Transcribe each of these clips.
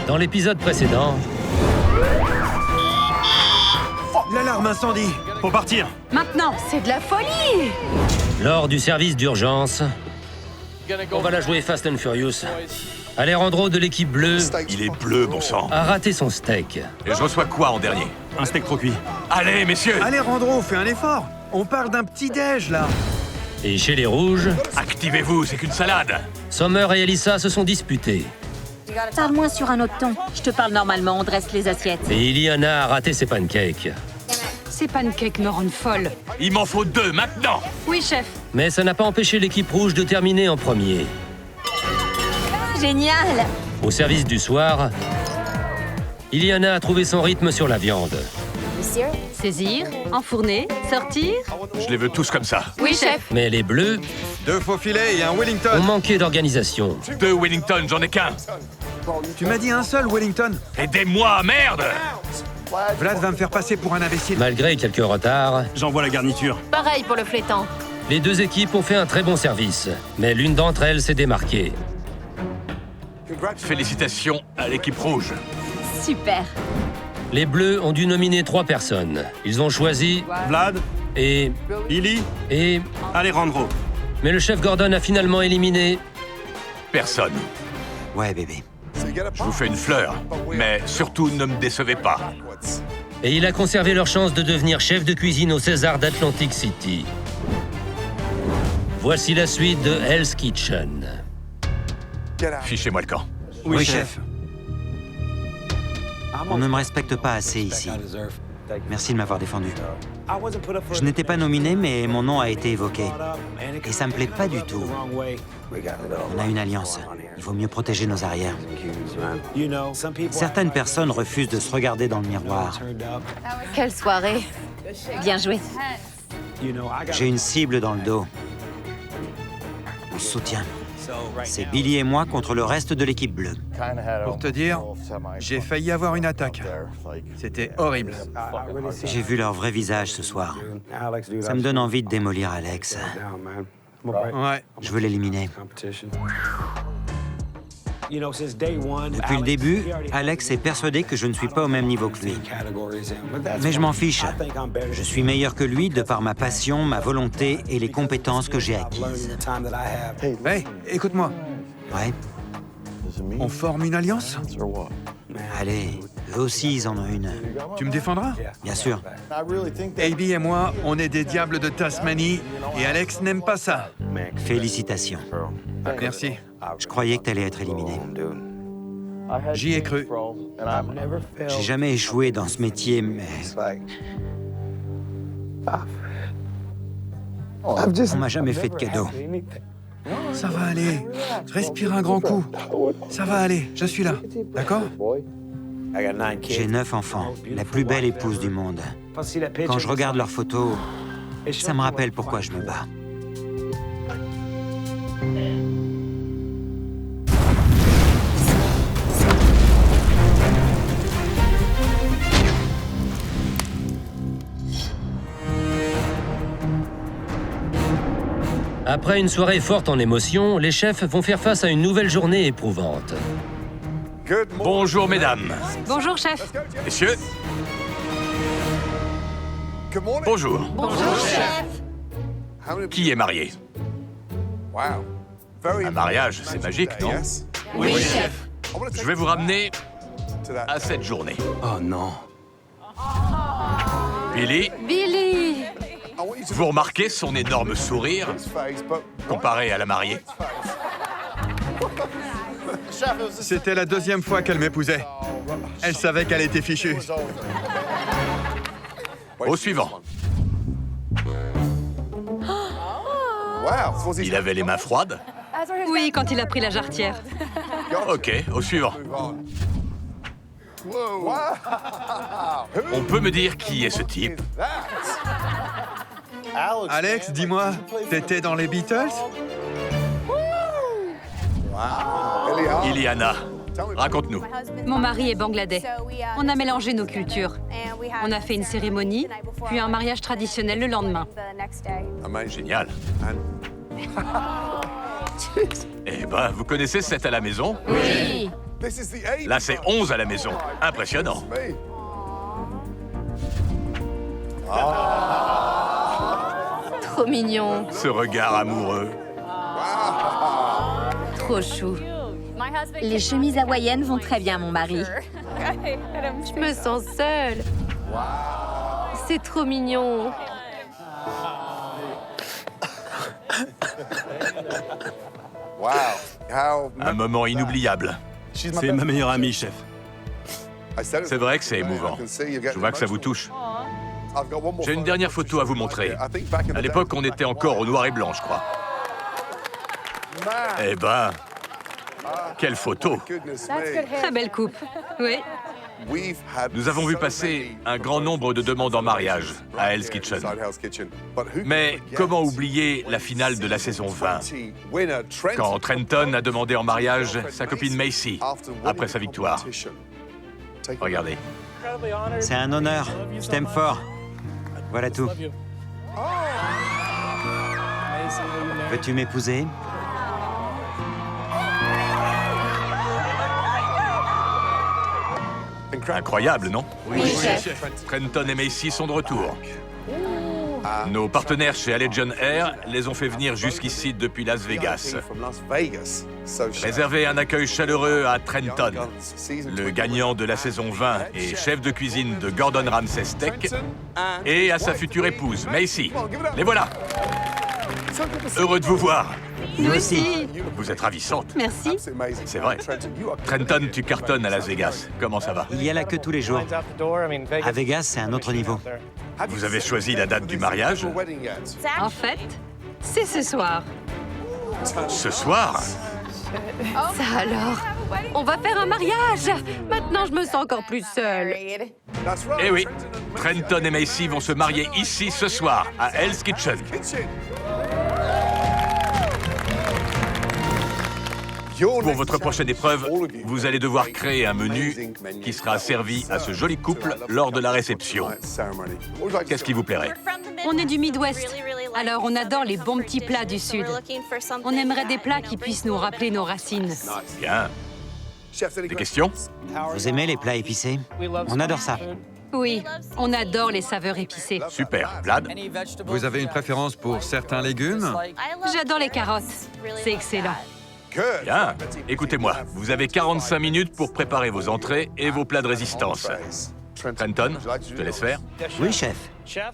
Dans l'épisode précédent, L'alarme incendie. Faut partir. Maintenant, c'est de la folie! lors du service d'urgence, on va la jouer Fast and Furious. Alejandro de l'équipe bleue Il est bleu, bon sang. a raté son steak. Et je reçois quoi en dernier? Un steak trop cuit. Allez, messieurs! Allez, Randro, fais un effort. On parle d'un petit-déj, là. Et chez les rouges, Activez-vous, c'est qu'une salade! Summer et Alyssa se sont disputés. Parle-moi sur un autre ton. Je te parle normalement, on dresse les assiettes. Et Iliana a raté ses pancakes. Ces pancakes me rendent folle. Il m'en faut 2 maintenant! Oui, chef. Mais ça n'a pas empêché l'équipe rouge de terminer en premier. Génial! Au service du soir, Iliana a trouvé son rythme sur la viande. Saisir, enfourner, sortir. Je les veux tous comme ça. Oui, chef. Mais les bleus 2 faux filets et un Wellington. ont manqué d'organisation. 2 Wellington, j'en ai qu'un. Tu m'as dit un seul Wellington. Aidez-moi, merde! Vlad va me faire passer pour un imbécile. Malgré quelques retards, J'envoie la garniture. Pareil pour le flétan. les deux équipes ont fait un très bon service. Mais l'une d'entre elles s'est démarquée. Félicitations à l'équipe rouge. Super! Les bleus ont dû nominer 3 personnes. Ils ont choisi Vlad, et... Billy, et... Alejandro. Mais le chef Gordon a finalement éliminé... Personne. Ouais, bébé. Je vous fais une fleur, mais surtout ne me décevez pas. Et il a conservé leur chance de devenir chef de cuisine au César d'Atlantic City. Voici la suite de Hell's Kitchen. Fichez-moi le camp. Oui, chef. On ne me respecte pas assez ici. Merci de m'avoir défendu. Je n'étais pas nominé, mais mon nom a été évoqué. Et ça me plaît pas du tout. On a une alliance. Il vaut mieux protéger nos arrières. Certaines personnes refusent de se regarder dans le miroir. Quelle soirée! Bien joué. J'ai une cible dans le dos. On se soutient. C'est Billy et moi contre le reste de l'équipe bleue. Pour te dire, j'ai failli avoir une attaque. C'était horrible. J'ai vu leur vrai visage ce soir. Ça me donne envie de démolir Alex. Ouais. Je veux l'éliminer. Depuis le début, Alex est persuadé que je ne suis pas au même niveau que lui. Mais je m'en fiche. Je suis meilleur que lui de par ma passion, ma volonté et les compétences que j'ai acquises. Hey, écoute-moi. Ouais, On forme une alliance? allez, eux aussi ils en ont une. Tu me défendras? Bien sûr. AB et moi, on est des diables de Tasmanie et Alex n'aime pas ça. Félicitations. Merci. Je croyais que t'allais être éliminé. J'y ai cru. J'ai jamais échoué dans ce métier, mais on m'a jamais fait de cadeau. Ça va aller. Respire un grand coup. Ça va aller. Je suis là. D'accord? J'ai 9 enfants, la plus belle épouse du monde. Quand je regarde leurs photos, ça me rappelle pourquoi je me bats. Après une soirée forte en émotions, les chefs vont faire face à une nouvelle journée éprouvante. Bonjour, mesdames. Bonjour, chef. Messieurs. Bonjour. Bonjour, chef. Qui est marié? Un mariage, c'est magique, non? Oui, chef. Je vais vous ramener à cette journée. Oh non. Billy, Billy! vous remarquez son énorme sourire comparé à la mariée? C'était la 2e fois qu'elle m'épousait. Elle savait qu'elle était fichue. Au suivant. Il avait les mains froides? Oui, quand il a pris la jarretière. Ok, au suivant. On peut me dire qui est ce type? Alex, dis-moi, t'étais dans les Beatles? Iliana, raconte-nous. Mon mari est bangladais. On a mélangé nos cultures. On a fait une cérémonie, puis un mariage traditionnel le lendemain. Génial. Eh ben, vous connaissez cette à la maison? Oui. Là, c'est 11 à la maison. Impressionnant. Trop mignon, Ce regard amoureux. trop chou. Les chemises hawaïennes vont très bien, mon mari. Je me sens seule. C'est trop mignon. Un moment inoubliable. C'est ma meilleure amie, chef. C'est vrai que c'est émouvant. Je vois que ça vous touche. J'ai une dernière photo à vous montrer. À l'époque, on était encore au noir et blanc, je crois. Eh ben, quelle photo! Très belle coupe. Oui. Nous avons vu passer un grand nombre de demandes en mariage à Hell's Kitchen. Mais comment oublier la finale de la saison 20, quand Trenton a demandé en mariage sa copine Macy après sa victoire? Regardez. C'est un honneur. Je t'aime fort. Voilà tout. Veux-tu m'épouser? Incroyable, non? Oui, chef. Trenton et Macy sont de retour. Nos partenaires chez Allegiant Air les ont fait venir jusqu'ici depuis Las Vegas. Réservez un accueil chaleureux à Trenton, le gagnant de la saison 20 et chef de cuisine de Gordon Ramsay Steak, et à sa future épouse, Macy. Les voilà! Heureux de vous voir. Nous aussi. Vous êtes ravissante. Merci. C'est vrai. Trenton, tu cartonnes à Las Vegas. Comment ça va? Il y a la queue tous les jours. À Vegas, c'est un autre niveau. Vous avez choisi la date du mariage? En fait, c'est ce soir. Ce soir? Ça alors, on va faire un mariage. Maintenant, je me sens encore plus seule. Eh oui, Trenton et Macy vont se marier ici ce soir, à Hell's Kitchen. Pour votre prochaine épreuve, vous allez devoir créer un menu qui sera servi à ce joli couple lors de la réception. Qu'est-ce qui vous plairait? On est du Midwest, alors on adore les bons petits plats du Sud. On aimerait des plats qui puissent nous rappeler nos racines. Bien. Des questions? Vous aimez les plats épicés? On adore ça. Oui, on adore les saveurs épicées. Super. Vlad? Vous avez une préférence pour certains légumes? J'adore les carottes. C'est excellent. Bien. Écoutez-moi, vous avez 45 minutes pour préparer vos entrées et vos plats de résistance. Trenton, je te laisse faire. Oui, chef.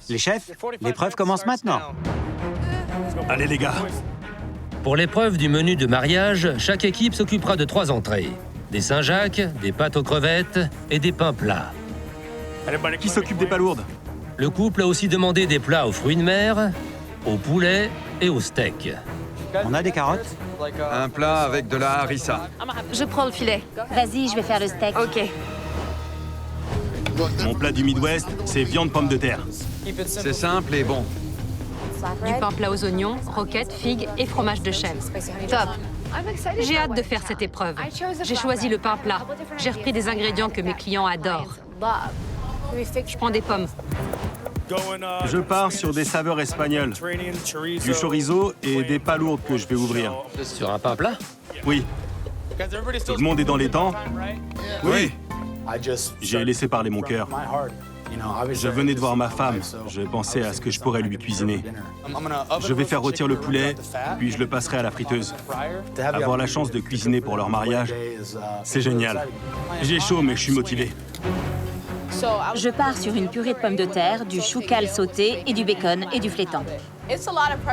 Les chefs, l'épreuve commence maintenant. Allez, les gars. Pour l'épreuve du menu de mariage, chaque équipe s'occupera de 3 entrées. Des Saint-Jacques, des pâtes aux crevettes et des pains plats. Qui s'occupe des palourdes? Le couple a aussi demandé des plats aux fruits de mer, au poulet et au steak. On a des carottes? Un plat avec de la harissa. Je prends le filet. Vas-y, je vais faire le steak. Ok. Mon plat du Midwest, c'est viande pomme de terre. C'est simple et bon. Du pain plat aux oignons, roquettes, figues et fromage de chèvre. Top. J'ai hâte de faire cette épreuve. J'ai choisi le pain plat. J'ai repris des ingrédients que mes clients adorent. Je prends des pommes. Je pars sur des saveurs espagnoles, du chorizo et des palourdes que je vais ouvrir. Sur un pain plat? Oui. Tout le monde est dans les temps? Oui. J'ai laissé parler mon cœur. Je venais de voir ma femme. Je pensais à ce que je pourrais lui cuisiner. Je vais faire rôtir le poulet, puis je le passerai à la friteuse. Avoir la chance de cuisiner pour leur mariage, c'est génial. J'ai chaud, mais je suis motivé. Je pars sur une purée de pommes de terre, du chou cal sauté et du bacon et du flétan.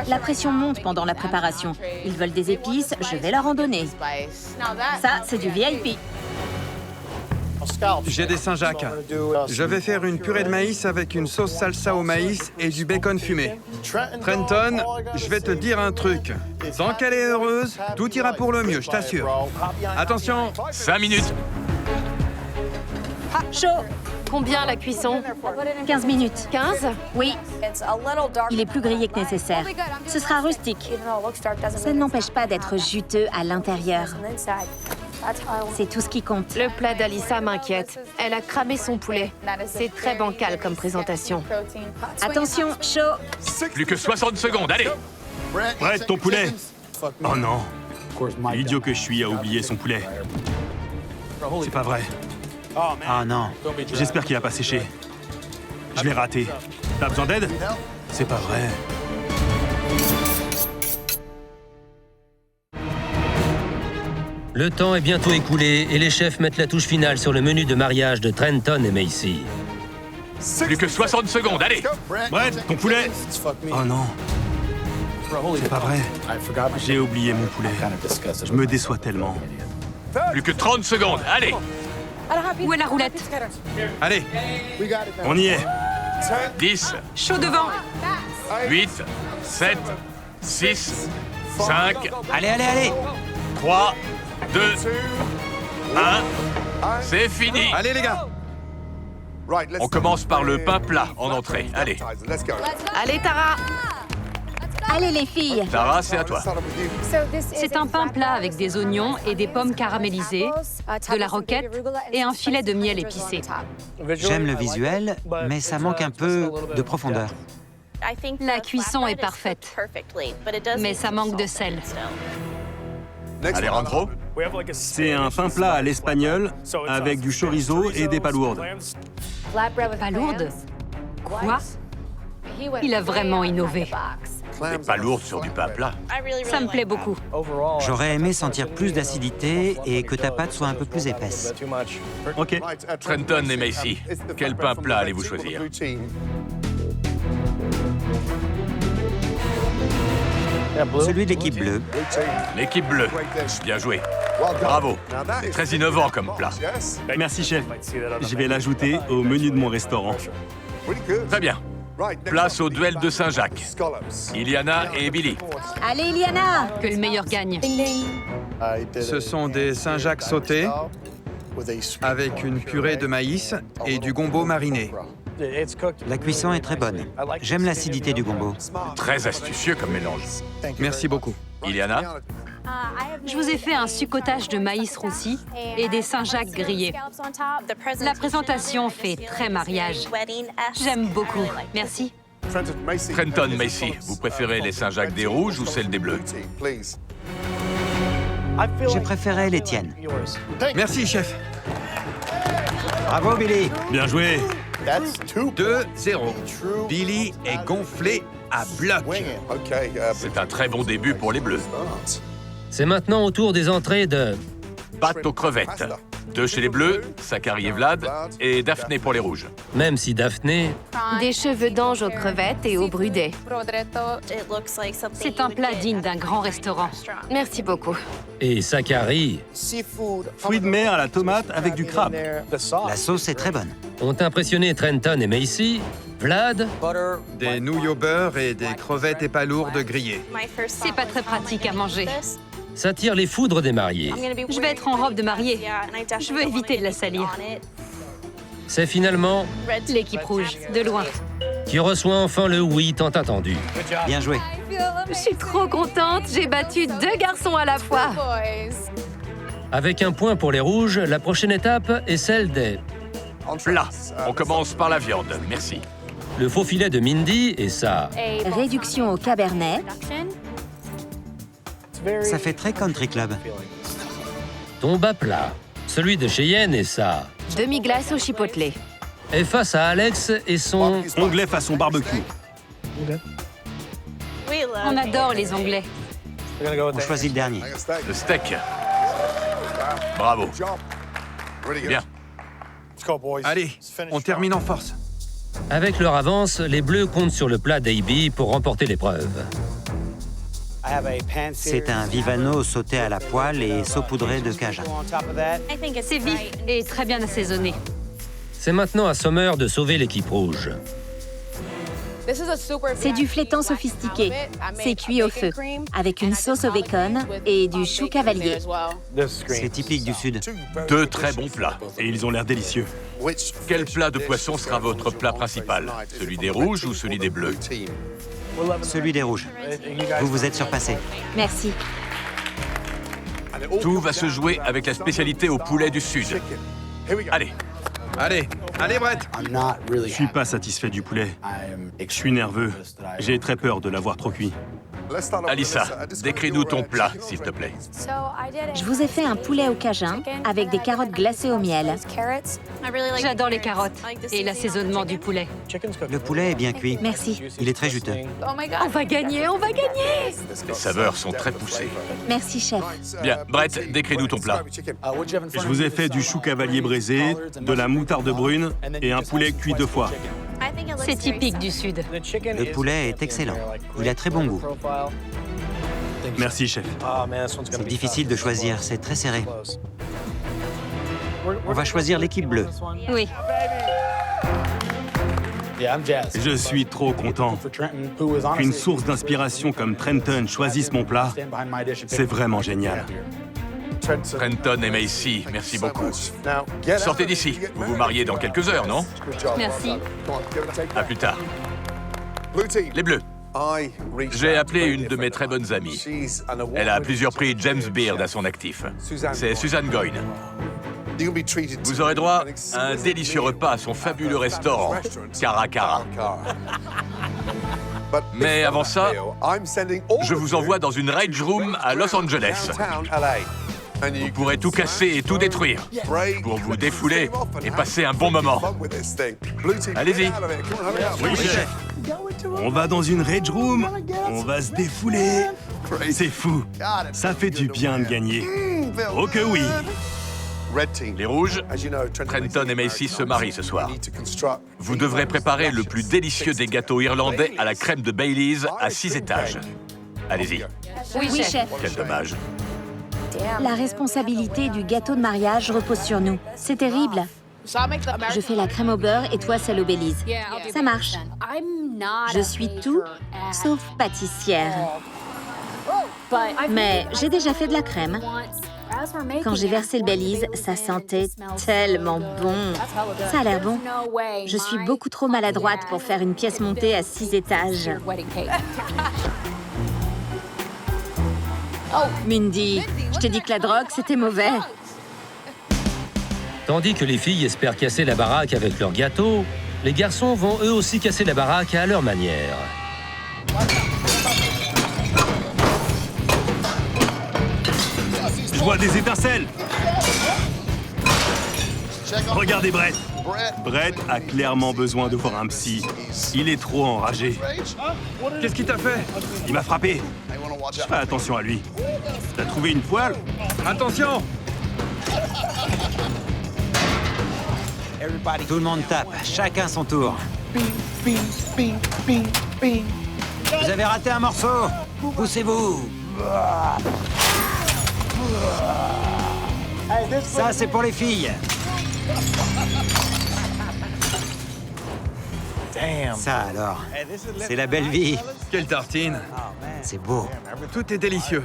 La pression monte pendant la préparation. Ils veulent des épices, je vais leur en donner. Ça, c'est du VIP. J'ai des Saint-Jacques. Je vais faire une purée de maïs avec une sauce salsa au maïs et du bacon fumé. Trenton, je vais te dire un truc. Tant qu'elle est heureuse, tout ira pour le mieux, je t'assure. Attention, 5 minutes. Chaud. Combien la cuisson? 15 minutes. 15? Oui. Il est plus grillé que nécessaire. Ce sera rustique. Ça n'empêche pas d'être juteux à l'intérieur. C'est tout ce qui compte. Le plat d'Alissa m'inquiète. Elle a cramé son poulet. C'est très bancal comme présentation. Attention, chaud. Plus que 60 secondes, allez! Prête ton poulet? Oh non. L'idiot que je suis a oublié son poulet. C'est pas vrai. Ah non. J'espère qu'il a pas séché. Je l'ai raté. T'as besoin d'aide? C'est pas vrai. Le temps est bientôt écoulé et les chefs mettent la touche finale sur le menu de mariage de Trenton et Macy. Plus que 60 secondes, allez! Brett, ton poulet! Oh non. C'est pas vrai. J'ai oublié mon poulet. Je me déçois tellement. Plus que 30 secondes, allez! Où est la roulette? Allez, On y est. 10, Chaud devant. 8, 7, 6, 5, Allez, allez, allez! 3, 2, 1. C'est fini! allez les gars. On commence par le pain plat en entrée. Allez, Allez, Tara. Allez les filles. Tara, c'est à toi. C'est un pain plat avec des oignons et des pommes caramélisées, de la roquette et un filet de miel épicé. J'aime le visuel, mais ça manque un peu de profondeur. La cuisson est parfaite, mais ça manque de sel. Alejandro, C'est un pain plat à l'espagnol avec du chorizo et des palourdes. Palourdes? Quoi? Il a vraiment innové. des palourdes sur du pain plat. Ça me plaît beaucoup. J'aurais aimé sentir plus d'acidité et que ta pâte soit un peu plus épaisse. Ok. Trenton et Macy, quel pain plat allez-vous choisir? Celui de l'équipe bleue. L'équipe bleue. Bien joué. Bravo. C'est très innovant comme plat. Merci, chef. Je vais l'ajouter au menu de mon restaurant. Très bien. Place au duel de Saint-Jacques. Iliana et Billy. Allez, Iliana. Que le meilleur gagne. Ce sont des Saint-Jacques sautés avec une purée de maïs et du gombo mariné. La cuisson est très bonne. J'aime l'acidité du gombo. Très astucieux comme mélange. Merci beaucoup. Iliana, Je vous ai fait un succotage de maïs roussi et des Saint-Jacques grillés. La présentation fait très mariage. J'aime beaucoup. Merci. Trenton, Macy, vous préférez les Saint-Jacques des rouges ou celles des bleus? J'ai préféré les tiennes. Merci, chef. Bravo, Billy. Bien joué. 2-0. Billy est gonflé à bloc. C'est un très bon début pour les bleus. C'est maintenant au tour des entrées de... Pâte aux crevettes. 2 chez les bleus, Zachary et Vlad, et Daphné pour les rouges. Même si Daphné... Des cheveux d'ange aux crevettes et au brûlé. C'est un plat digne d'un grand restaurant. Merci beaucoup. et Zachary Fruits de mer à la tomate avec du crabe. La sauce est très bonne. ont impressionné Trenton et Macy. Vlad, Des nouilles au beurre et des crevettes et palourdes grillées. C'est pas très pratique à manger. s'attire les foudres des mariés. Je vais être en robe de mariée. Je veux éviter de la salir. C'est finalement L'équipe rouge, de loin. qui reçoit enfin le oui tant attendu. Bien joué. Je suis trop contente. J'ai battu 2 garçons à la fois. Avec un point pour les rouges, la prochaine étape est celle des... Plat. On commence par la viande, merci. Le faux filet de Mindy et sa... Réduction au cabernet. Ça fait très country club. tombe à plat. Celui de Cheyenne et sa... Demi-glace au chipotle. est face à Alex et son... Onglet façon barbecue. On adore les onglets. On choisit le dernier. Le steak. Bravo. Bien. Allez, on termine en force. Avec leur avance, les Bleus comptent sur le plat d'A.B. pour remporter l'épreuve. C'est un vivano sauté à la poêle et saupoudré de cajun. C'est vif et très bien assaisonné. C'est maintenant à Sommer de sauver l'équipe rouge. C'est du flétan sophistiqué. C'est cuit au feu, avec une sauce au bacon et du chou cavalier. C'est typique du Sud. 2 très bons plats. Et ils ont l'air délicieux. Quel plat de poisson sera votre plat principal? Celui des rouges ou celui des bleus? Celui des rouges. Vous vous êtes surpassé. Merci. Tout va se jouer avec la spécialité au poulet du Sud. Allez, Allez, allez, Brett. Je suis pas satisfait du poulet. Je suis nerveux. J'ai très peur de l'avoir trop cuit. Alissa, décris-nous ton plat, s'il te plaît. Je vous ai fait un poulet au cajun avec des carottes glacées au miel. J'adore les carottes et l'assaisonnement du poulet. Le poulet est bien cuit. Merci. Il est très juteux. On va gagner, on va gagner! Les saveurs sont très poussées. Merci, chef. Bien, Brett, décris-nous ton plat. Je vous ai fait du chou cavalier braisé, de la moutarde brune et un poulet cuit 2 fois. C'est typique du Sud. Le poulet est excellent. Il a très bon goût. Merci, chef. C'est difficile de choisir, c'est très serré. On va choisir l'équipe bleue. Oui. Je suis trop content. Qu'une source d'inspiration comme Trenton choisisse mon plat, c'est vraiment génial. Trenton et Macy, merci beaucoup. Sortez d'ici. Vous vous mariez dans quelques heures, non? Merci. À plus tard. Les Bleus. J'ai appelé une de mes très bonnes amies. Elle a plusieurs prix James Beard à son actif. C'est Suzanne Goyne. Vous aurez droit à un délicieux repas à son fabuleux restaurant, Cara Cara. Mais avant ça, je vous envoie dans une rage room à Los Angeles. Vous pourrez tout casser et tout détruire pour vous défouler et passer un bon moment. Allez-y. Oui, chef. On va dans une rage room, on va se défouler. C'est fou. Ça fait du bien de gagner. Oh que oui. Les rouges, Trenton et Macy se marient ce soir. Vous devrez préparer le plus délicieux des gâteaux irlandais à la crème de Baileys à 6 étages. Allez-y. Oui, chef. Quel dommage. La responsabilité du gâteau de mariage repose sur nous. C'est terrible. Je fais la crème au beurre et toi celle au Baileys. Ça marche. Je suis tout sauf pâtissière. Mais j'ai déjà fait de la crème. Quand j'ai versé le Baileys, ça sentait tellement bon. Ça a l'air bon. Je suis beaucoup trop maladroite pour faire une pièce montée à 6 étages. Mindy, je t'ai dit que la drogue, c'était mauvais. Tandis que les filles espèrent casser la baraque avec leur gâteau, les garçons vont eux aussi casser la baraque à leur manière. Je vois des étincelles. Regardez Brett. Brett a clairement besoin de voir un psy. Il est trop enragé. Qu'est-ce qu'il t'a fait? Il m'a frappé. Fais attention à lui. T'as trouvé une poêle? Attention! Tout le monde tape, chacun son tour. Vous avez raté un morceau. Poussez-vous. Ça, c'est pour les filles. Ça alors, c'est la belle vie. Quelle tartine! C'est beau. Tout est délicieux.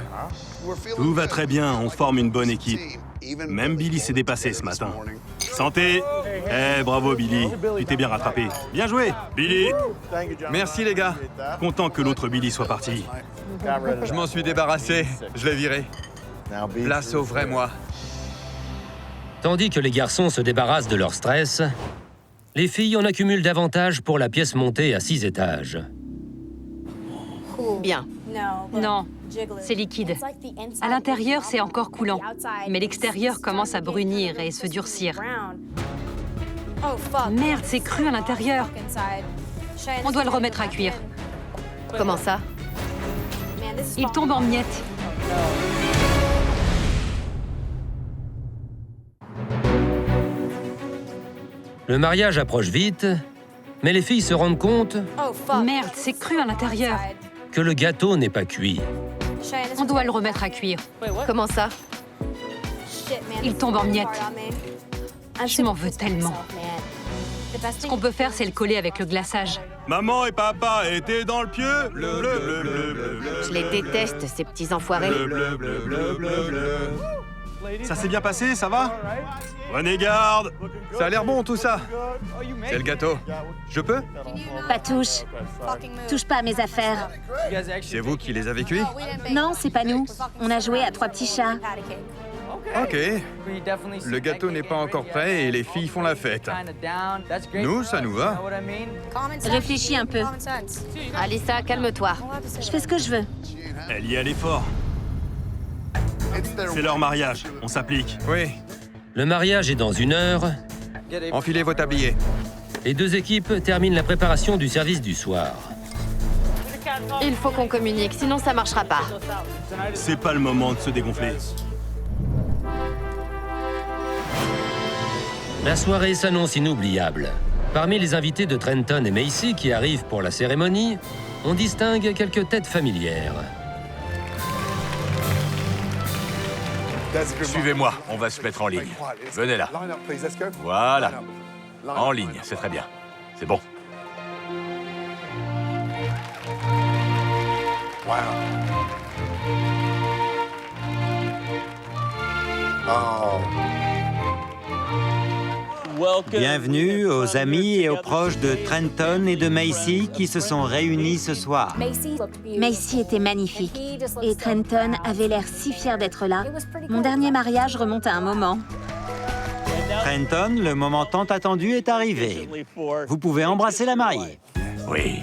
Tout va très bien, on forme une bonne équipe. Même Billy s'est dépassé ce matin. Santé! Eh, bravo Billy, tu t'es bien rattrapé. Bien joué, Billy! Merci les gars. Content que l'autre Billy soit parti. Je m'en suis débarrassé. Je l'ai viré. Place au vrai moi. Tandis que les garçons se débarrassent de leur stress, les filles en accumulent davantage pour la pièce montée à 6 étages. Bien. Non, c'est liquide. À l'intérieur, c'est encore coulant, mais l'extérieur commence à brunir et se durcir. Merde, c'est cru à l'intérieur. On doit le remettre à cuire. Comment ça? Il tombe en miettes. Le mariage approche vite, mais les filles se rendent compte Merde, c'est cru à l'intérieur. que le gâteau n'est pas cuit. On doit le remettre à cuire. Comment ça? Il tombe en miettes. Je m'en veux tellement. Ce qu'on peut faire, c'est le coller avec le glaçage. Maman et papa étaient dans le pieu. Bleu, bleu, bleu, bleu, bleu, bleu. Je les déteste, ces petits enfoirés. Bleu, bleu, bleu, bleu, bleu, bleu. Ça s'est bien passé, ça va? Prenez garde. Ça a l'air bon tout ça. C'est le gâteau. Je peux? Pas touche. Touche pas à mes affaires. C'est vous qui les avez cuits? Non, c'est pas nous. On a joué à 3 petits chats. Ok. Le gâteau n'est pas encore prêt et les filles font la fête. Nous, ça nous va. Réfléchis un peu. Alyssa, calme-toi. Je fais ce que je veux. Elle y allait fort. C'est leur mariage, on s'applique. Oui. Le mariage est dans 1 heure. Enfilez vos tabliers. Les 2 équipes terminent la préparation du service du soir. Il faut qu'on communique, sinon ça marchera pas. C'est pas le moment de se dégonfler. La soirée s'annonce inoubliable. Parmi les invités de Trenton et Macy qui arrivent pour la cérémonie, on distingue quelques têtes familières. Suivez-moi, on va se mettre en ligne. Venez là. Voilà. En ligne, c'est très bien. C'est bon. Bienvenue aux amis et aux proches de Trenton et de Macy qui se sont réunis ce soir. Macy était magnifique. Et Trenton avait l'air si fier d'être là. Mon dernier mariage remonte à un moment. Trenton, le moment tant attendu est arrivé. Vous pouvez embrasser la mariée. Oui.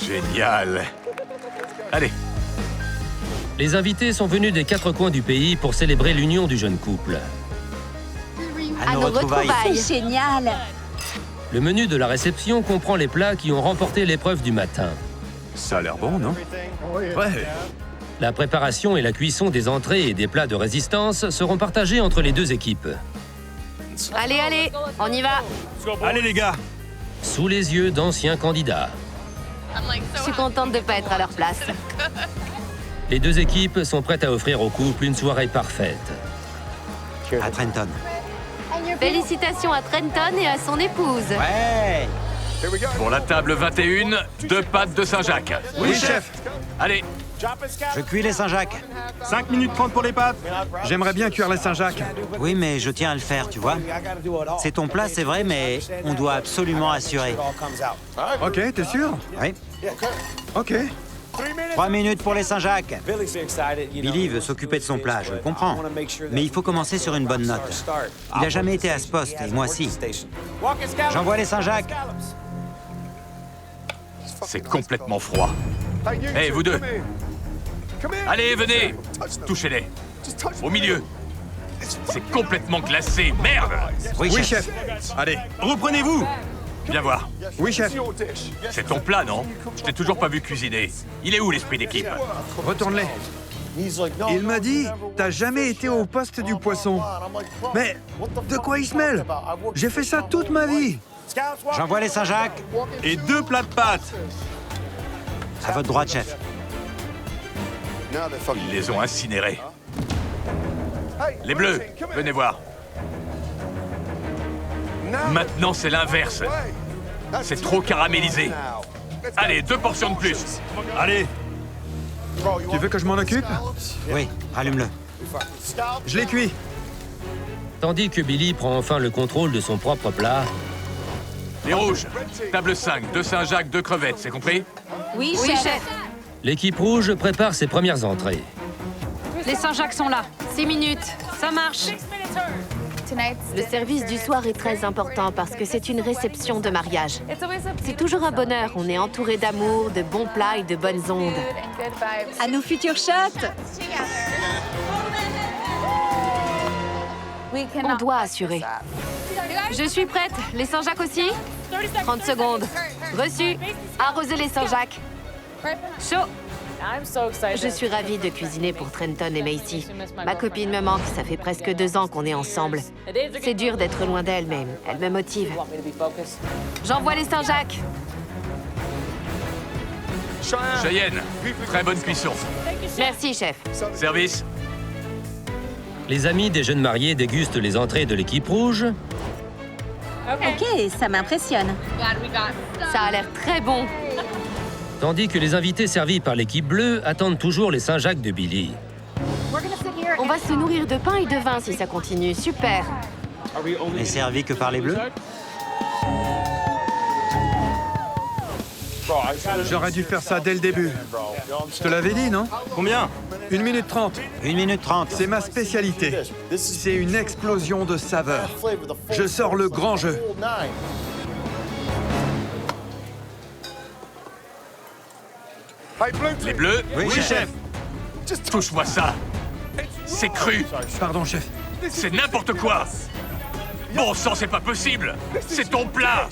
Génial. Allez. Les invités sont venus des 4 coins du pays pour célébrer l'union du jeune couple. À nos retrouvailles. C'est génial. Le menu de la réception comprend les plats qui ont remporté l'épreuve du matin. Ça a l'air bon, non? Ouais. La préparation et la cuisson des entrées et des plats de résistance seront partagés entre les 2 équipes. Allez, allez, on y va. Allez les gars. Sous les yeux d'anciens candidats. Je suis contente de pas être à leur place. Les 2 équipes sont prêtes à offrir au couple une soirée parfaite. À Trenton. Félicitations à Trenton et à son épouse. Ouais. Pour la table 21, 2 pâtes de Saint-Jacques. Oui, chef. Allez. Je cuis les Saint-Jacques. 5 minutes 30 pour les pâtes. J'aimerais bien cuire les Saint-Jacques. Oui, mais je tiens à le faire, tu vois. C'est ton plat, c'est vrai, mais on doit absolument assurer. Ok, t'es sûr? Oui. Ok. 3 minutes pour les Saint-Jacques. Billy veut s'occuper de son plat, je le comprends. Mais il faut commencer sur une bonne note. Il n'a jamais été à ce poste, et moi si. J'envoie les Saint-Jacques. C'est complètement froid. Hé, vous 2. Allez, venez. Touchez-les. Au milieu. C'est complètement glacé. Merde. Oui, Oui, chef. chef. Allez. Reprenez-vous. Viens voir. Oui, chef. C'est ton plat, non? Je t'ai toujours pas vu cuisiner. Il est où l'esprit d'équipe? Retourne-les. Il m'a dit, t'as jamais été au poste du poisson. Mais de quoi il se mêle? J'ai fait ça toute ma vie. J'envoie les Saint-Jacques. Et 2 plats de pâtes. À votre droite, chef. Ils les ont incinérés. Les bleus, venez voir. Maintenant, c'est l'inverse. C'est trop caramélisé. Allez, 2 portions de plus. Allez. Tu veux que je m'en occupe? Oui, allume-le. Je l'ai cuit. Tandis que Billy prend enfin le contrôle de son propre plat, Les rouges, table 5, 2 Saint-Jacques, 2 crevettes, c'est compris? Oui, Oui, chef. chef. l'équipe rouge prépare ses premières entrées. Les Saint-Jacques sont là. 6 minutes. Ça marche. Le service du soir est très important parce que c'est une réception de mariage. C'est toujours un bonheur. On est entouré d'amour, de bons plats et de bonnes ondes. À nos futurs shots. On doit assurer. Je suis prête. Les Saint-Jacques aussi? 30 secondes. Reçu. Arroser les Saint-Jacques. Chaud. Je suis ravie de cuisiner pour Trenton et Macy. Ma copine me manque, ça fait presque 2 ans qu'on est ensemble. C'est dur d'être loin d'elle, mais elle me motive. J'envoie les Saint-Jacques. Cheyenne, très bonne cuisson. Merci, chef. Service. Les amis des jeunes mariés dégustent les entrées de l'équipe rouge. Ok, ça m'impressionne. Ça a l'air très bon. Tandis que les invités servis par l'équipe bleue attendent toujours les Saint-Jacques de Billy. On va se nourrir de pain et de vin si ça continue. Super. N'est servi que par les bleus. J'aurais dû faire ça dès le début. Je te l'avais dit, non? Combien? 1 minute 30. 1 minute 30. C'est ma spécialité. C'est une explosion de saveurs. Je sors le grand jeu. Les bleus? Oui, chef. Touche-moi ça. C'est cru. Pardon, chef. C'est n'importe quoi. Bon sang, c'est pas possible. C'est ton plat.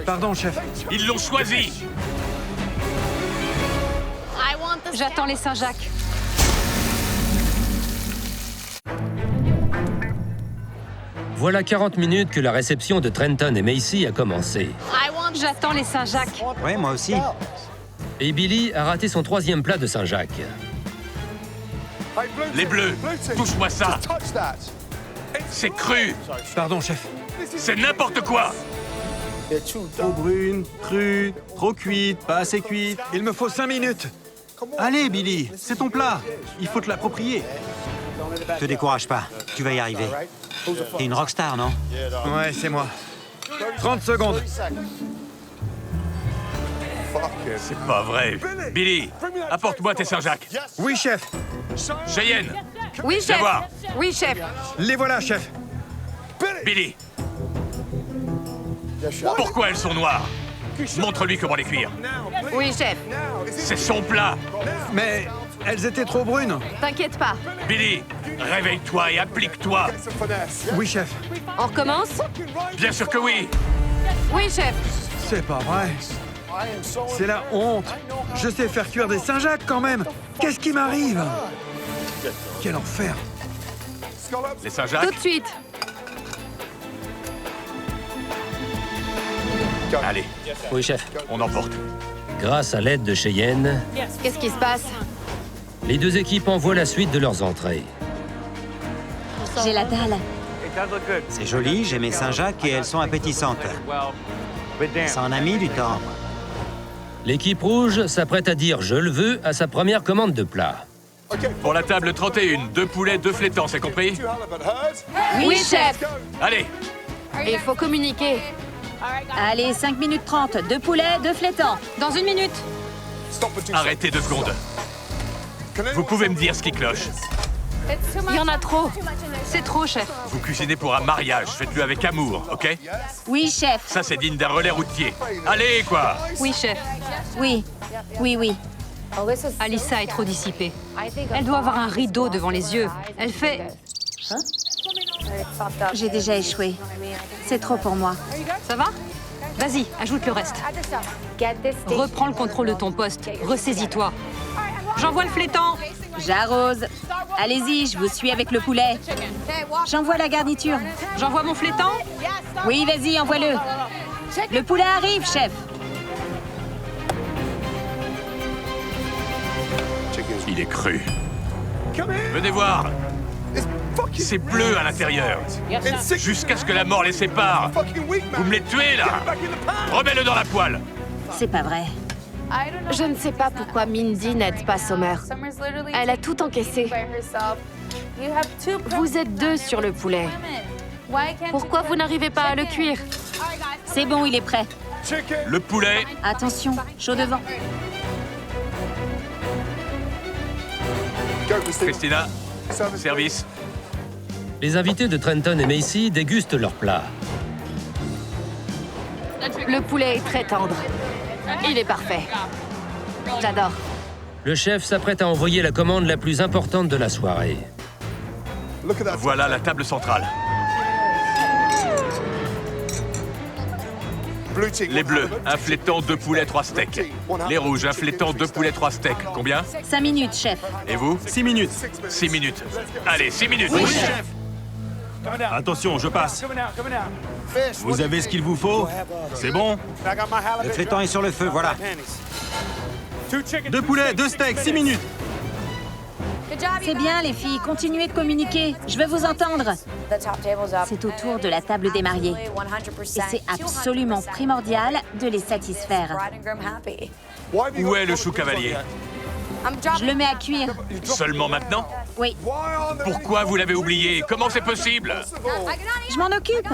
Pardon, chef. Ils l'ont choisi. J'attends les Saint-Jacques. Voilà 40 minutes que la réception de Trenton et Macy a commencé. J'attends les Saint-Jacques. Ouais, moi aussi. Et Billy a raté son 3e plat de Saint-Jacques. Les bleus, touche-moi ça. C'est cru. Pardon, chef. C'est n'importe quoi. Trop brune, crue, trop cuite, pas assez cuite. Il me faut 5 minutes. Allez, Billy, c'est ton plat. Il faut te l'approprier. Te décourage pas, tu vas y arriver. T'es une rockstar, non? Ouais, c'est moi. 30 secondes. C'est pas vrai. Billy, apporte-moi tes Saint-Jacques. Oui, chef. Cheyenne, Oui, viens chef. voir. Oui, chef. Les voilà, chef. Billy. Pourquoi elles sont noires? Montre-lui comment les cuire. Oui, chef. C'est son plat. Mais elles étaient trop brunes. T'inquiète pas. Billy, réveille-toi et applique-toi. Oui, chef. On recommence? Bien sûr que oui. Oui, chef. C'est pas vrai. C'est la honte. Je sais faire cuire des Saint-Jacques quand même. Qu'est-ce qui m'arrive? Quel enfer. Les Tout Saint-Jacques. de suite. Allez, Oui, chef. on emporte. Grâce à l'aide de Cheyenne, Qu'est-ce qui se passe? les deux équipes envoient la suite de leurs entrées. J'ai la dalle. C'est joli, j'ai mes Saint-Jacques et elles sont appétissantes. Ça en a mis du temps. L'équipe rouge s'apprête à dire « je le veux » à sa première commande de plat. Pour la table 31, 2 poulets, 2 flétans, c'est compris? Oui, chef. Allez, Il faut communiquer. Allez, 5 minutes 30. 2 poulets, 2 flétans. Dans 1 minute. arrêtez 2 secondes. Vous pouvez me dire ce qui cloche? Il y en a trop. C'est trop, chef. Vous cuisinez pour un mariage, faites-le avec amour, ok? Oui, chef. Ça, c'est digne d'un relais routier. Allez, quoi! Oui, chef. Oui. Oui, oui. Alyssa est trop dissipée. Elle doit avoir un rideau devant les yeux. Elle fait... J'ai déjà échoué. C'est trop pour moi. Ça va? Vas-y, ajoute le reste. Reprends le contrôle de ton poste. Ressaisis-toi. J'envoie le flétan. J'arrose. Allez-y, je vous suis avec le poulet. J'envoie la garniture. J'envoie mon flétan. Oui, vas-y, envoie-le. Le poulet arrive, chef. Il est cru. Venez voir. C'est bleu à l'intérieur. Jusqu'à ce que la mort les sépare. Vous me les tuez, là. Remets-le dans la poêle. C'est pas vrai. Je ne sais pas pourquoi Mindy n'aide pas Sommer. Elle a tout encaissé. Vous êtes 2 sur le poulet. Pourquoi vous n'arrivez pas à le cuire? C'est bon, il est prêt. Le poulet. Attention, chaud devant. Christina, service. Les invités de Trenton et Macy dégustent leur plat. Le poulet est très tendre. Il est parfait. J'adore. Le chef s'apprête à envoyer la commande la plus importante de la soirée. Voilà la table centrale. Les bleus, un flétan, 2 poulets, 3 steaks. Les rouges, un flétan, 2 poulets, 3 steaks. Combien? 5 minutes, chef. Et vous? 6 minutes. 6 minutes. Allez, 6 minutes. Oui, chef. Attention, je passe. Vous avez ce qu'il vous faut? C'est bon? Le flétan est sur le feu, voilà. 2 poulets, 2 steaks, 6 minutes. C'est bien, les filles. Continuez de communiquer. Je veux vous entendre. C'est au tour de la table des mariés. Et c'est absolument primordial de les satisfaire. Où est le chou cavalier? Je le mets à cuire. Seulement maintenant? Oui. Pourquoi vous l'avez oublié? Comment c'est possible? Je m'en occupe.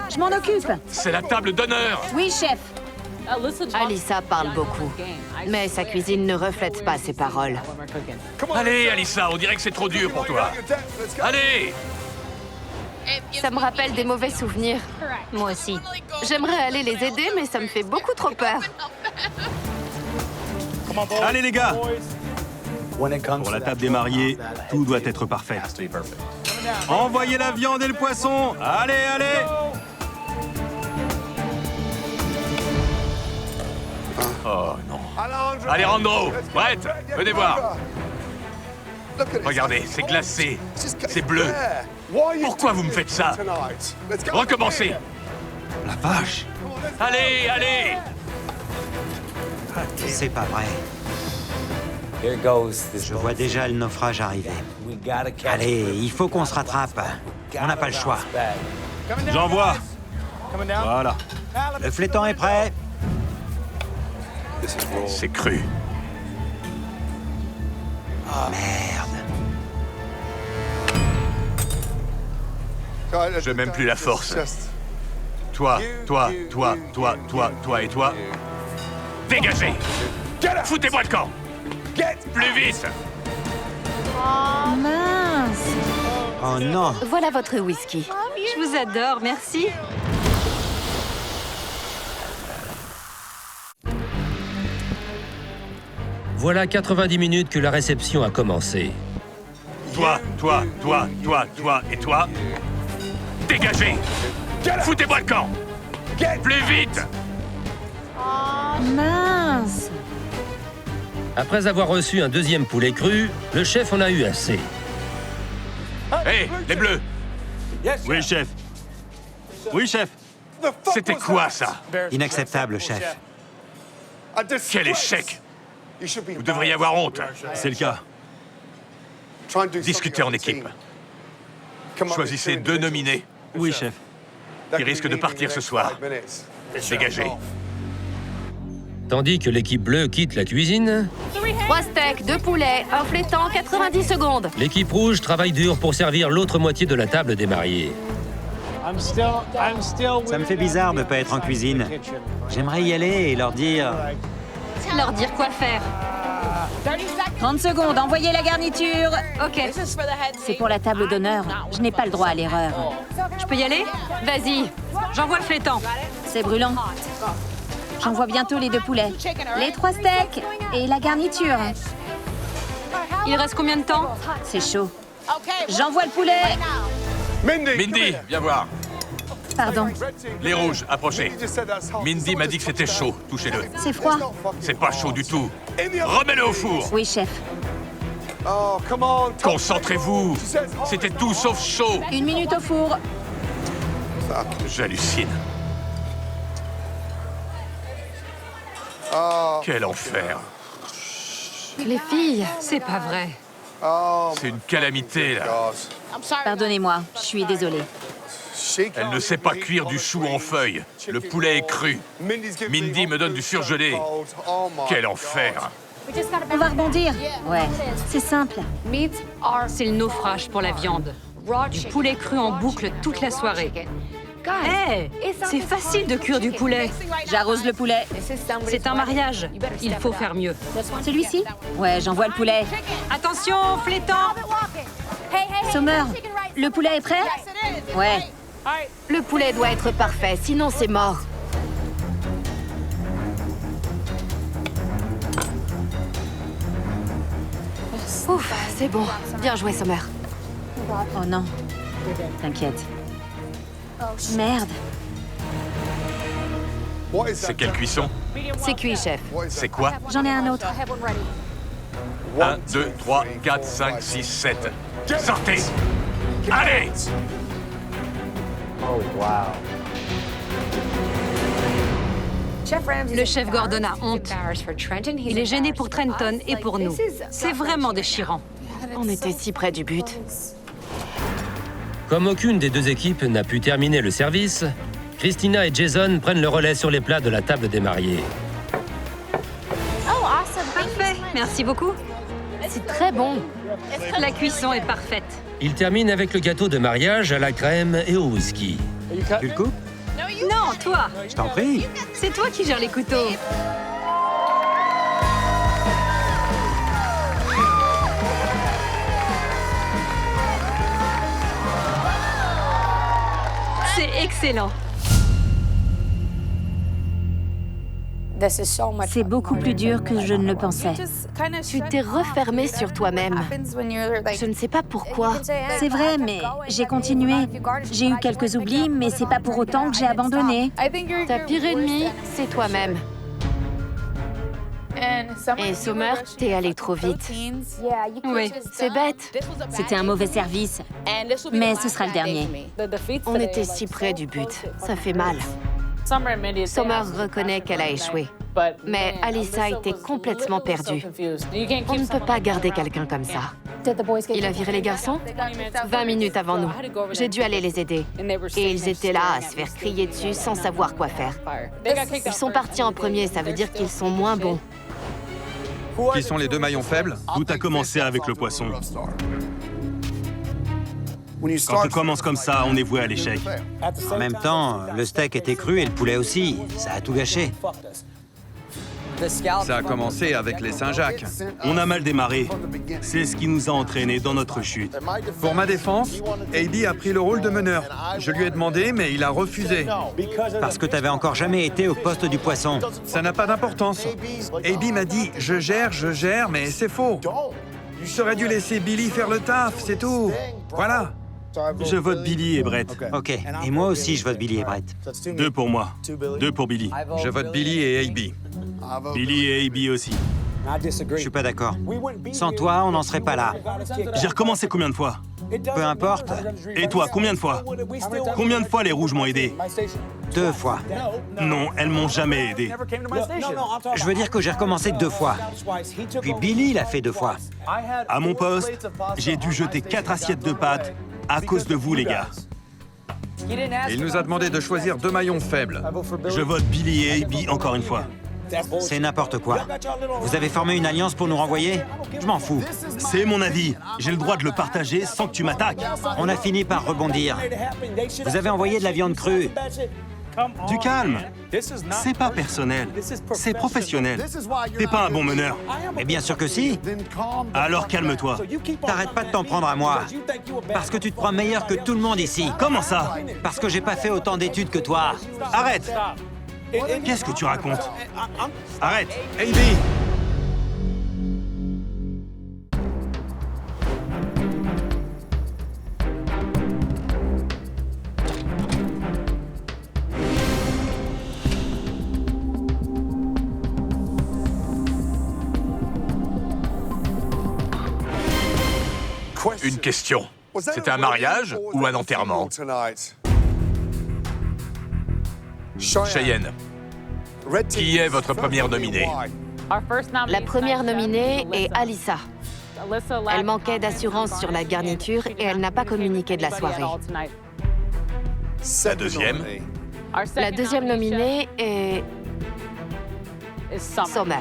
Je m'en occupe. C'est la table d'honneur. Oui, chef. Alyssa parle beaucoup, mais sa cuisine ne reflète pas ses paroles. Allez, Alyssa, on dirait que c'est trop dur pour toi. Allez! Ça me rappelle des mauvais souvenirs. Moi aussi. J'aimerais aller les aider, mais ça me fait beaucoup trop peur. Allez les gars! Pour la table des mariés, tout doit être parfait. Envoyez la viande et le poisson! Allez, allez! Oh non. Alejandro, Brett, venez voir. Regardez, c'est glacé, c'est bleu. Pourquoi vous me faites ça? Recommencez. La vache! Allez, allez! C'est pas vrai. Je vois déjà le naufrage arriver. Allez, il faut qu'on se rattrape. On n'a pas le choix. J'envoie! Voilà. Le flétan est prêt. C'est cru. Merde. J'ai même plus la force. Toi et toi. Dégagez! Foutez-moi le camp! Plus vite! Mince. Oh non. Voilà votre whisky. Je vous adore, merci. Voilà 90 minutes que la réception a commencé. Toi et toi. Dégagez! Foutez-moi le camp! Plus vite! Mince. Après avoir reçu un deuxième poulet cru, le chef en a eu assez. Hé, les bleus! Oui, chef. Oui, chef. C'était quoi, ça? Inacceptable, chef. Quel échec! Vous devriez avoir honte. C'est le cas. Discutez en équipe. Choisissez 2 nominés Oui, chef. qui risquent de partir ce soir. Dégagez. Tandis que l'équipe bleue quitte la cuisine, 3 steaks, 2 poulets, un flétan, 90 secondes. l'équipe rouge travaille dur pour servir l'autre moitié de la table des mariés. Ça me fait bizarre de ne pas être en cuisine. J'aimerais y aller et leur dire... Leur dire quoi faire. 30 secondes, envoyez la garniture. Ok. C'est pour la table d'honneur. Je n'ai pas le droit à l'erreur. Je peux y aller? Vas-y. J'envoie le flétan. C'est brûlant. J'envoie bientôt les 2 poulets. Les 3 steaks et la garniture. Il reste combien de temps? C'est chaud. J'envoie le poulet. Mindy, viens voir. Pardon, Les rouges, approchez. Mindy m'a dit que c'était chaud. Touchez-le. c'est froid. C'est pas chaud du tout. Remets-le au four. Oui, chef. Concentrez-vous. C'était tout sauf chaud. 1 minute au four. J'hallucine. Quel enfer. Les filles. C'est pas vrai. C'est une calamité, là. Pardonnez-moi, je suis désolée. Elle ne sait pas cuire du chou en feuilles. Le poulet est cru. Mindy me donne du surgelé. Quel enfer. On va rebondir. Ouais, c'est simple. C'est le naufrage pour la viande. Du poulet cru en boucle toute la soirée. Hé, c'est facile de cuire du poulet. J'arrose le poulet. C'est un mariage. Il faut faire mieux. Celui-ci? Ouais, j'envoie le poulet. Attention, flétan. Sommer, le poulet est prêt? Ouais. Le poulet doit être parfait, sinon c'est mort. Ouf, c'est bon. Bien joué, Sommer. Oh non. T'inquiète. Merde. C'est quelle cuisson? C'est cuit, chef. C'est quoi? J'en ai un autre. 1, 2, 3, 4, 5, 6, 7. Sortez! Allez! Le chef Gordon a honte. Il est gêné pour Trenton et pour nous. C'est vraiment déchirant. On était si près du but. Comme aucune des 2 équipes n'a pu terminer le service, Christina et Jason prennent le relais sur les plats de la table des mariés. Parfait, merci beaucoup. C'est très bon. La cuisson est parfaite. Ils terminent avec le gâteau de mariage à la crème et au whisky. Tu le coupes? Non, toi. Je t'en prie. C'est toi qui gères les couteaux. C'est excellent. C'est beaucoup plus dur que je ne le pensais. Tu t'es refermé sur toi-même. Je ne sais pas pourquoi. C'est vrai, mais j'ai continué. J'ai eu quelques oublis, mais c'est pas pour autant que j'ai abandonné. Ta pire ennemie, c'est toi-même. Et Sommer, t'es allé trop vite. Oui, c'est bête. C'était un mauvais service, mais ce sera le dernier. On était si près du but. Ça fait mal. Sommer reconnaît qu'elle a échoué. Mais Alyssa était complètement perdue. On ne peut pas garder quelqu'un comme ça. Il a viré les garçons 20 minutes avant nous. J'ai dû aller les aider. Et ils étaient là à se faire crier dessus sans savoir quoi faire. Ils sont partis en premier, ça veut dire qu'ils sont moins bons. Qui sont les deux maillons faibles? Tout a commencé avec le poisson. Quand on commence comme ça, on est voué à l'échec. En même temps, le steak était cru et le poulet aussi. Ça a tout gâché. Ça a commencé avec les Saint-Jacques. On a mal démarré. C'est ce qui nous a entraînés dans notre chute. Pour ma défense, AB a pris le rôle de meneur. Je lui ai demandé, mais il a refusé. Parce que t'avais encore jamais été au poste du poisson. Ça n'a pas d'importance. AB m'a dit « je gère », mais c'est faux. J'aurais dû laisser Billy faire le taf, c'est tout. Voilà. Je vote Billy et Brett. Ok, et moi aussi je vote Billy et Brett. 2 pour moi, 2 pour Billy. Je vote Billy et AB. Billy et AB aussi. Je suis pas d'accord. Sans toi, on n'en serait pas là. J'ai recommencé combien de fois? Peu importe. Et toi, combien de fois? Combien de fois les rouges m'ont aidé? 2 fois. Non, elles m'ont jamais aidé. Je veux dire que j'ai recommencé 2 fois. Puis Billy l'a fait 2 fois. À mon poste, j'ai dû jeter 4 assiettes de pâtes à cause de vous, les gars. Il nous a demandé de choisir 2 maillons faibles. Je vote Billy et AB encore une fois. C'est n'importe quoi. Vous avez formé une alliance pour nous renvoyer? Je m'en fous. C'est mon avis. J'ai le droit de le partager sans que tu m'attaques. On a fini par rebondir. Vous avez envoyé de la viande crue. Du calme. C'est pas personnel. C'est professionnel. T'es pas un bon meneur. Mais bien sûr que si. Alors calme-toi. T'arrêtes pas de t'en prendre à moi. Parce que tu te crois meilleur que tout le monde ici. Comment ça? Parce que j'ai pas fait autant d'études que toi. Arrête! Qu'est-ce que tu racontes? Arrête! AB! Une question. C'était un mariage ou un enterrement? Cheyenne, qui est votre première nominée? La première nominée est Alyssa. Elle manquait d'assurance sur la garniture et elle n'a pas communiqué de la soirée. La deuxième? La deuxième nominée est Sommer.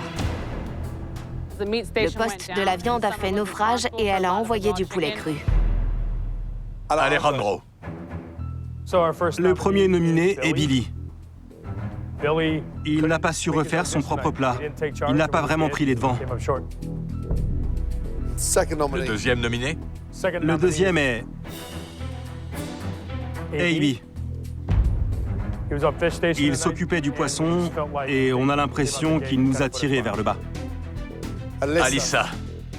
Le poste de la viande a fait naufrage et elle a envoyé du poulet cru. Alejandro. Le premier nominé est Billy. Il n'a pas su refaire son propre plat. Il n'a pas vraiment pris les devants. Le deuxième nominé? Le deuxième est AB. Il s'occupait du poisson et on a l'impression qu'il nous a tirés vers le bas. Alyssa,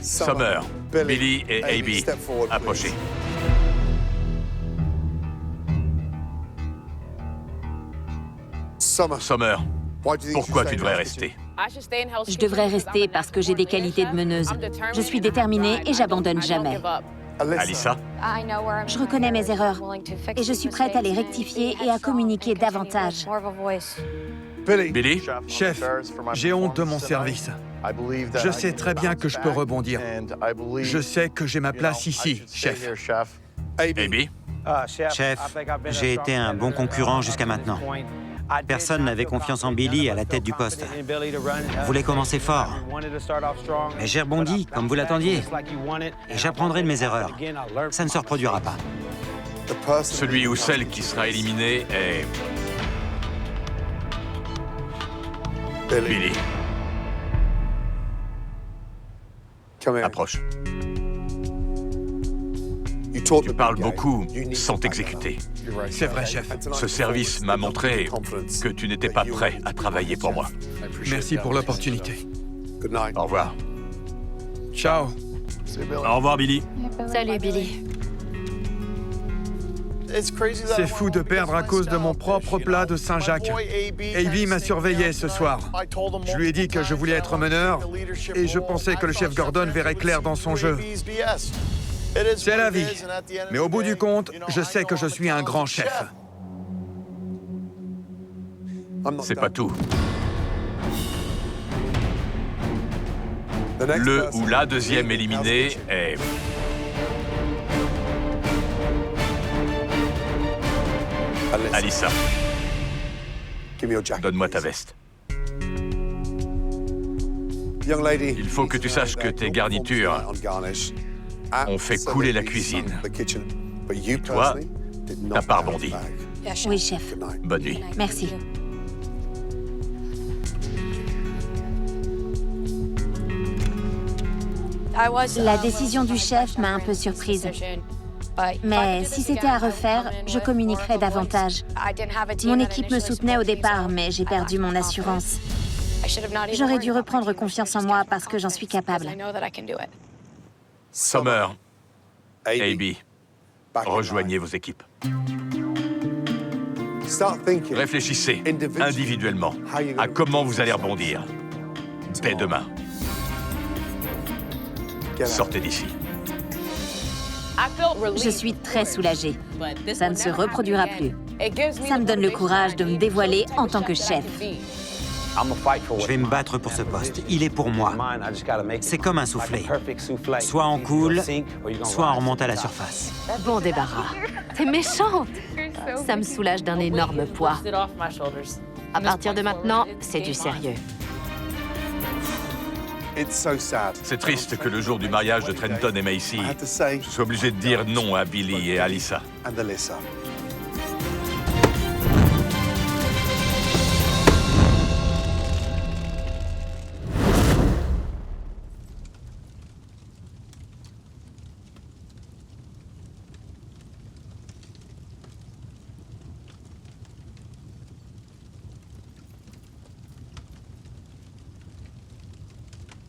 Sommer, Billy et AB. Approchez. Sommer, pourquoi tu devrais rester? Je devrais rester parce que j'ai des qualités de meneuse. Je suis déterminée et j'abandonne jamais. Alyssa? Je reconnais mes erreurs et je suis prête à les rectifier et à communiquer davantage. Billy? Chef, j'ai honte de mon service. Je sais très bien que je peux rebondir. Je sais que j'ai ma place ici, chef. AB? Chef, j'ai été un bon concurrent jusqu'à maintenant. Personne n'avait confiance en Billy à la tête du poste. Vous voulez commencer fort. Mais j'ai rebondi, comme vous l'attendiez. Et j'apprendrai de mes erreurs. Ça ne se reproduira pas. Celui ou celle qui sera éliminé est Billy, approche. Tu parles beaucoup sans t'exécuter. C'est vrai, chef. Ce service m'a montré que tu n'étais pas prêt à travailler pour moi. Merci pour l'opportunité. Au revoir. Ciao. Au revoir, Billy. Salut, Billy. C'est fou de perdre à cause de mon propre plat de Saint-Jacques. AB m'a surveillé ce soir. Je lui ai dit que je voulais être meneur et je pensais que le chef Gordon verrait clair dans son jeu. C'est la vie. Mais au bout du compte, je sais que je suis un grand chef. C'est pas tout. Le ou la deuxième éliminé est... Alyssa. Donne-moi ta veste. Il faut que tu saches que tes garnitures ont fait couler la cuisine. Et toi, t'as pas rebondi. Oui, chef. Bonne nuit. Merci. La décision du chef m'a un peu surprise. Mais si c'était à refaire, je communiquerais davantage. Mon équipe me soutenait au départ, mais j'ai perdu mon assurance. J'aurais dû reprendre confiance en moi parce que j'en suis capable. Summer, AB, rejoignez vos équipes. Réfléchissez individuellement à comment vous allez rebondir dès demain. Sortez d'ici. Je suis très soulagée. Ça ne se reproduira plus. Ça me donne le courage de me dévoiler en tant que chef. Je vais me battre pour ce poste. Il est pour moi. C'est comme un soufflé. Soit on coule, soit on remonte à la surface. Bon débarras. T'es méchante. Ça me soulage d'un énorme poids. À partir de maintenant, c'est du sérieux. C'est triste que le jour du mariage de Trenton et Macy, je sois obligé de dire non à Billy et Alyssa.